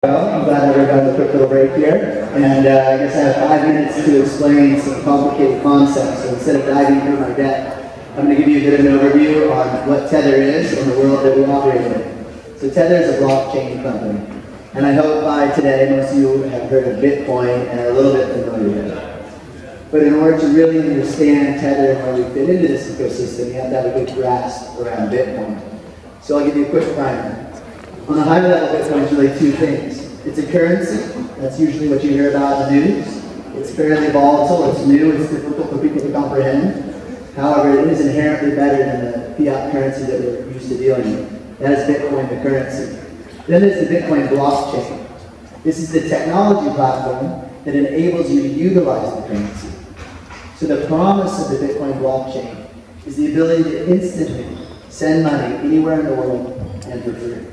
Well, I'm glad that we're done a quick little break here, and I guess I have 5 minutes to explain some complicated concepts. So instead of diving through my deck, I'm going to give you a bit of an overview on what Tether is and the world that we operate in. So Tether is a blockchain company, and I hope by today most of you have heard of Bitcoin and are a little bit familiar with it. But in order to really understand Tether and where we fit into this ecosystem, you have to have a good grasp around Bitcoin. So I'll give you a quick primer. On a high level, Bitcoin is really two things. It's a currency. That's usually what you hear about in the news. It's fairly volatile. It's new. It's difficult for people to comprehend. However, it is inherently better than the fiat currency that we're used to dealing with. That is Bitcoin, the currency. Then there's the Bitcoin blockchain. This is the technology platform that enables you to utilize the currency. So the promise of the Bitcoin blockchain is the ability to instantly send money anywhere in the world and for free.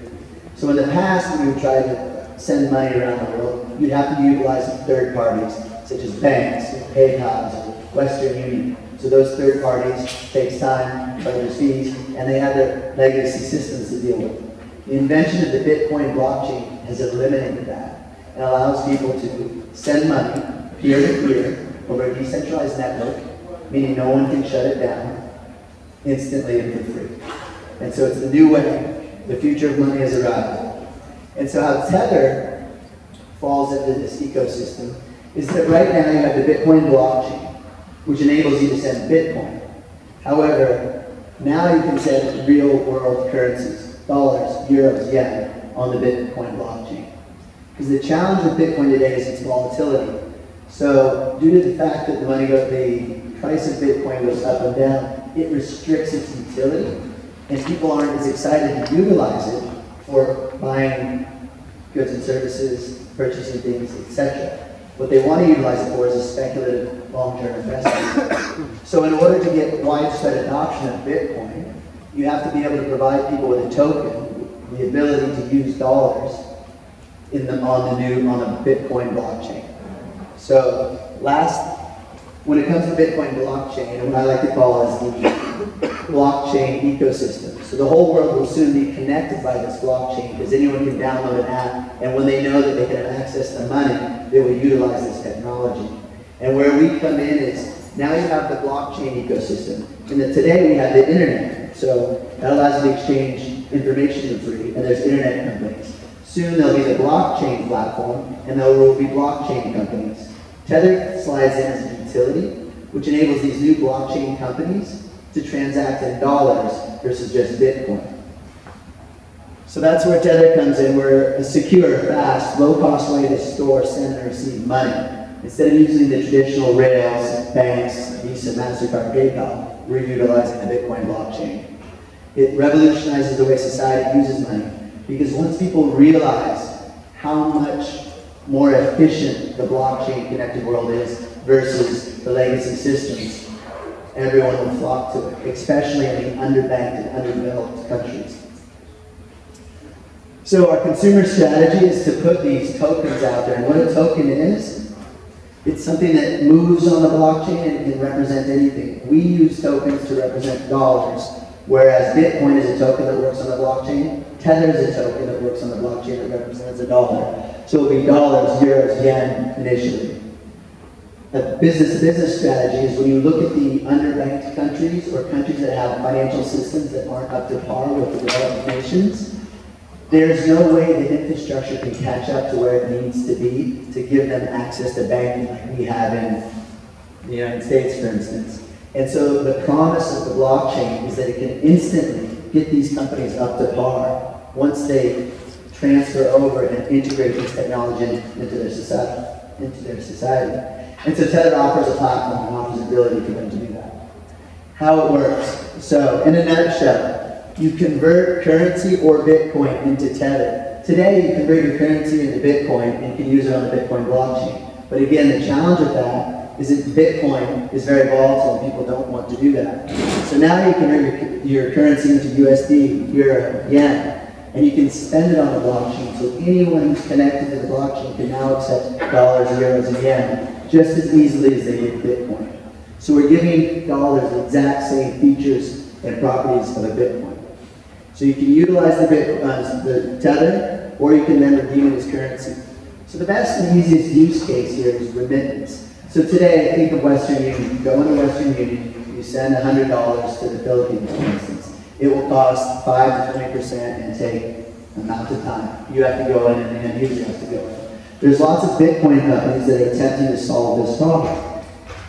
So in the past, when you would try to send money around the world, you'd have to utilize third parties, such as banks, PayPal, Western Union. So those third parties takes time, charges fees, and they have their legacy systems to deal with. The invention of the Bitcoin blockchain has eliminated that and allows people to send money peer-to-peer over a decentralized network, meaning no one can shut it down, instantly and for free. And so it's a new way. The future of money has arrived. And so how Tether falls into this ecosystem is that right now you have the Bitcoin blockchain, which enables you to send Bitcoin. However, now you can send real world currencies, dollars, euros, yen, on the Bitcoin blockchain. Because the challenge with Bitcoin today is its volatility. So due to the fact that the price of Bitcoin goes up and down, it restricts its utility. And people aren't as excited to utilize it for buying goods and services, purchasing things, etc. What they want to utilize it for is a speculative long-term investment. So in order to get widespread adoption of Bitcoin, you have to be able to provide people with a token, the ability to use dollars on the Bitcoin blockchain. So when it comes to Bitcoin blockchain, what I like to call is the blockchain ecosystem. So the whole world will soon be connected by this blockchain because anyone can download an app, and when they know that they can have access to money, they will utilize this technology. And where we come in is, now you have the blockchain ecosystem. And today we have the internet. So that allows you to exchange information for free, and there's internet companies. Soon there'll be the blockchain platform, and there will be blockchain companies. Tether slides in as a utility, which enables these new blockchain companies to transact in dollars versus just Bitcoin. So that's where Tether comes in. We're a secure, fast, low-cost way to store, send, and receive money. Instead of using the traditional rails, banks, Visa, MasterCard, PayPal, we're utilizing the Bitcoin blockchain. It revolutionizes the way society uses money because once people realize how much more efficient the blockchain-connected world is versus the legacy systems, everyone will flock to it, especially in the underbanked and underdeveloped countries. So our consumer strategy is to put these tokens out there. And what a token is, it's something that moves on the blockchain and can represent anything. We use tokens to represent dollars, whereas Bitcoin is a token that works on the blockchain. Tether is a token that works on the blockchain that represents a dollar. So it'll be dollars, euros, yen initially. A business-to-business strategy is when you look at the underbanked countries or countries that have financial systems that aren't up to par with the developed nations, there's no way the infrastructure can catch up to where it needs to be to give them access to banking like we have in the United States, for instance. And so the promise of the blockchain is that it can instantly get these companies up to par once they transfer over and integrate this technology into their society. And so Tether offers a platform and offers the ability for them to do that. How it works. So in a nutshell, you convert currency or Bitcoin into Tether. Today you convert your currency into Bitcoin and you can use it on the Bitcoin blockchain. But again, the challenge with that is that Bitcoin is very volatile and people don't want to do that. So now you convert your currency into USD, Euro, Yen, and you can spend it on the blockchain. So anyone who's connected to the blockchain can now accept dollars, euros, and yen just as easily as they did Bitcoin. So we're giving dollars the exact same features and properties of a Bitcoin. So you can utilize the Tether or you can then redeem it as currency. So the best and easiest use case here is remittance. So today, think of Western Union. You go into Western Union, you send $100 to the Philippines, for instance. It will cost 5 to 20% and take amount of time. You have to go in and the end user has to go in. There's lots of Bitcoin companies that are attempting to solve this problem.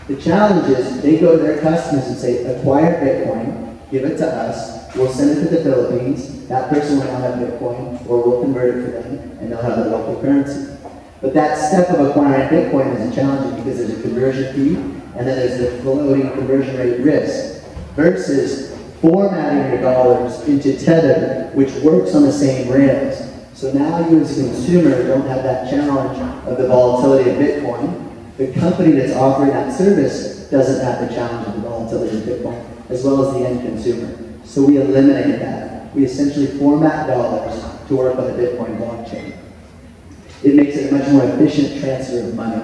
The challenge is they go to their customers and say, acquire Bitcoin, give it to us, we'll send it to the Philippines, that person will now have Bitcoin, or we'll convert it for them, and they'll have the local currency. But that step of acquiring Bitcoin is challenging because there's a conversion fee, and then there's the floating conversion rate risk, versus formatting your dollars into Tether, which works on the same rails. So now you as a consumer don't have that challenge of the volatility of Bitcoin. The company that's offering that service doesn't have the challenge of the volatility of Bitcoin, as well as the end consumer. So we eliminate that. We essentially format dollars to work on the Bitcoin blockchain. It makes it a much more efficient transfer of money.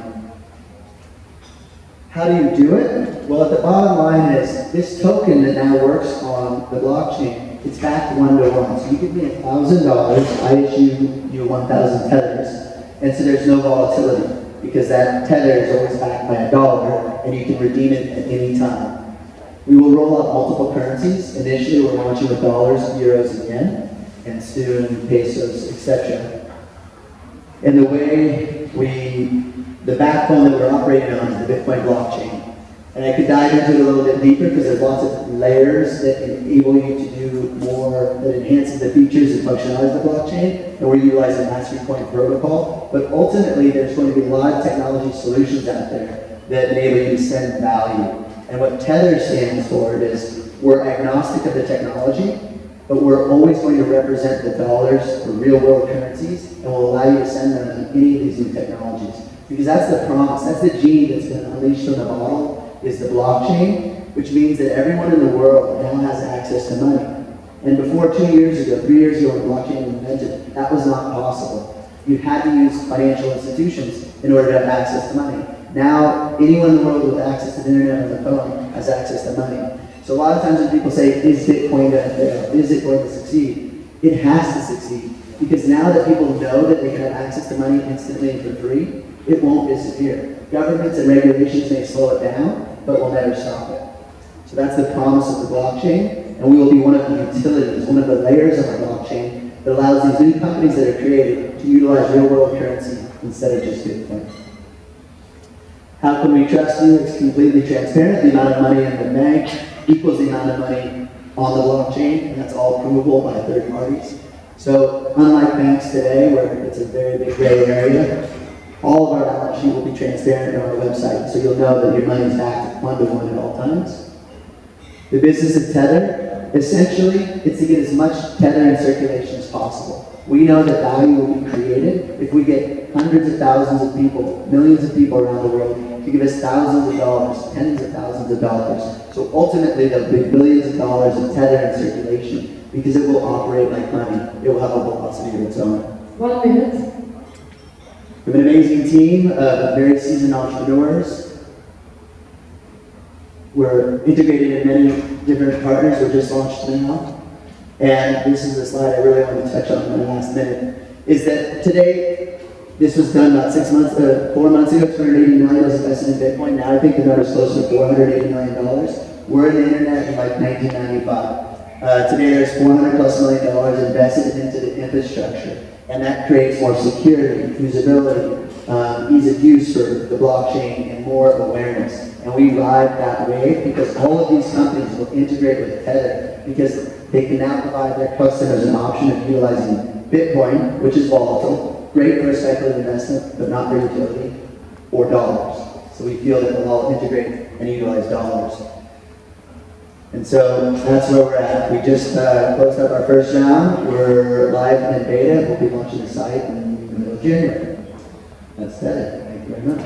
How do you do it? Well, at the bottom line is this token that now works on the blockchain, it's backed 1-to-1. So you give me $1,000, I issue you 1,000 tethers, and so there's no volatility because that tether is always backed by $1 and you can redeem it at any time. We will roll out multiple currencies. Initially, we're launching with dollars, euros, and yen, and soon pesos, etc. And the backbone that we're operating on is the Bitcoin blockchain. And I could dive into it a little bit deeper because there's lots of layers that enable you to do more, that enhances the features and functionality of the blockchain. And we're utilizing mastery point protocol. But ultimately, there's going to be a lot of technology solutions out there that enable you to send value. And what Tether stands for is we're agnostic of the technology, but we're always going to represent the dollars for real-world currencies, and will allow you to send them to any of these new technologies. Because that's the promise, that's the genie that's been unleashed from the bottle, is the blockchain, which means that everyone in the world now has access to money. And before 2 years ago, 3 years ago when blockchain was invented, that was not possible. You had to use financial institutions in order to have access to money. Now, anyone in the world with access to the internet or the phone has access to money. So a lot of times when people say, is Bitcoin going to fail? Is it going to succeed? It has to succeed. Because now that people know that they can have access to money instantly and for free, it won't disappear. Governments and regulations may slow it down, but will never stop it. So that's the promise of the blockchain, and we will be one of the utilities, one of the layers of the blockchain that allows these new companies that are created to utilize real-world currency instead of just Bitcoin. How can we trust you? It's completely transparent. The amount of money in the bank equals the amount of money on the blockchain, and that's all provable by third parties. So unlike banks today, where it's a very big gray area, all of our balance sheet will be transparent on our website, so you'll know that your money is backed 1-to-1 at all times. The business of Tether, essentially, it's to get as much Tether in circulation as possible. We know that value will be created if we get hundreds of thousands of people, millions of people around the world to give us thousands of dollars, tens of thousands of dollars. So ultimately, there'll be billions of dollars of Tether in circulation because it will operate like money. It will have a velocity of its own. 1 minute. We have an amazing team of very seasoned entrepreneurs. We're integrated in many different partners. We're just launched now. And this is the slide I really want to touch on in the last minute, is that today, this was done about 4 months ago, $280 million was invested in Bitcoin. Now I think the number is closer to $480 million. We're in the internet in like 1995. Today there's $400+ million invested into the infrastructure. And that creates more security, usability, ease of use for the blockchain, and more awareness. And we ride that wave because all of these companies will integrate with Tether because they can now provide their customers an option of utilizing Bitcoin, which is volatile, great for a speculative investment, but not for utility, or dollars. So we feel that they'll all integrate and utilize dollars. And so that's where we're at. We just closed up our first round. We're live in beta. We'll be launching the site in the middle of January. That's it. Thank you very much.